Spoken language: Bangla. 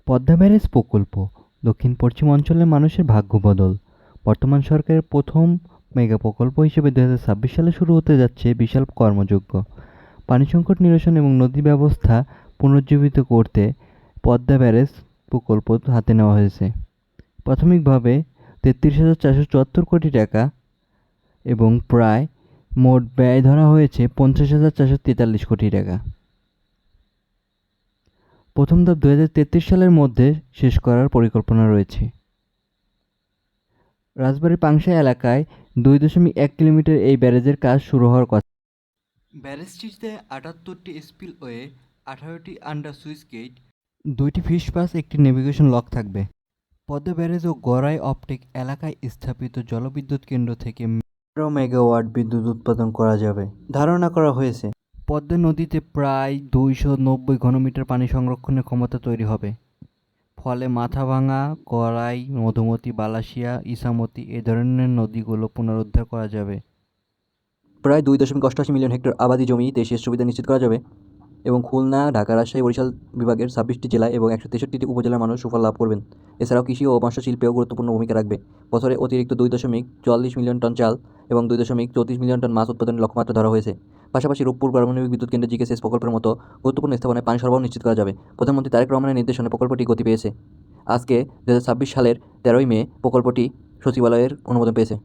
পদ্মা ব্যারেজ প্রকল্প দক্ষিণ পশ্চিম অঞ্চলের মানুষের ভাগ্য বদল। বর্তমান সরকারের প্রথম মেগা প্রকল্প হিসেবে 2026 সালে শুরু হতে যাচ্ছে বিশাল কর্মযজ্ঞ। পানি সংকট নিরসন এবং নদী ব্যবস্থা পুনরুজ্জীবিত করতে পদ্মা ব্যারেজ প্রকল্প হাতে নেওয়া হয়েছে। প্রাথমিকভাবে 33,474 কোটি টাকা এবং প্রায় মোট ব্যয় ধরা হয়েছে 50,443 কোটি টাকা। প্রথম ধাপ 2033 সালের মধ্যে শেষ করার পরিকল্পনা রয়েছে। রাজবাড়ী পাংশা এলাকায় 2.1 কিলোমিটার এই ব্যারেজের কাজ শুরু হওয়ার কথা। ব্যারেজটিতে 78টি স্পিলওয়ে, 18টি আন্ডার সুইচ গেট, 2টি ফিশ পাস, একটি নেভিগেশন লক থাকবে। পদ্মা ব্যারেজ ও গড়াই অপটিক এলাকায় স্থাপিত জলবিদ্যুৎ কেন্দ্র থেকে 13 মেগাওয়াট বিদ্যুৎ উৎপাদন করা যাবে ধারণা করা হয়েছে। পদ্মা নদীতে প্রায় 290 ঘনমিটার পানি সংরক্ষণের ক্ষমতা তৈরি হবে। ফলে মাথাভাঙা, গড়াই, মধুমতি, বালাসিয়া, ইছামতি এ ধরনের নদীগুলো পুনরুদ্ধার করা যাবে। প্রায় 2.88 মিলিয়ন হেক্টর আবাদি জমিতে সেচ সুবিধা নিশ্চিত করা যাবে এবং খুলনা, ঢাকা, রাজশাহী, বরিশাল বিভাগের 26টি জেলায় এবং 163টি উপজেলার মানুষ সুফল লাভ করবেন। এছাড়াও কৃষি ও মৎস্য শিল্পেও গুরুত্বপূর্ণ ভূমিকা রাখবে। বছরে অতিরিক্ত 2.44 মিলিয়ন টন চাল এবং 2.34 মিলিয়ন টন মাছ উৎপাদনের লক্ষ্যমাত্রা ধরা হয়েছে। পাশাপাশি রূপপুর পারমাণবিক বিদ্যুৎ কেন্দ্রের জিকে সেচ প্রকল্পের মতো গুরুত্বপূর্ণ স্থাপনায় পানি সরবরাহ নিশ্চিত করা যাবে। প্রধানমন্ত্রী তারেক রহমানের নির্দেশনে প্রকল্পটি গতি পেয়েছে। আজকে 2026 সালের 13ই মে প্রকল্পটি সচিবালয়ের অনুমোদন পেয়েছে।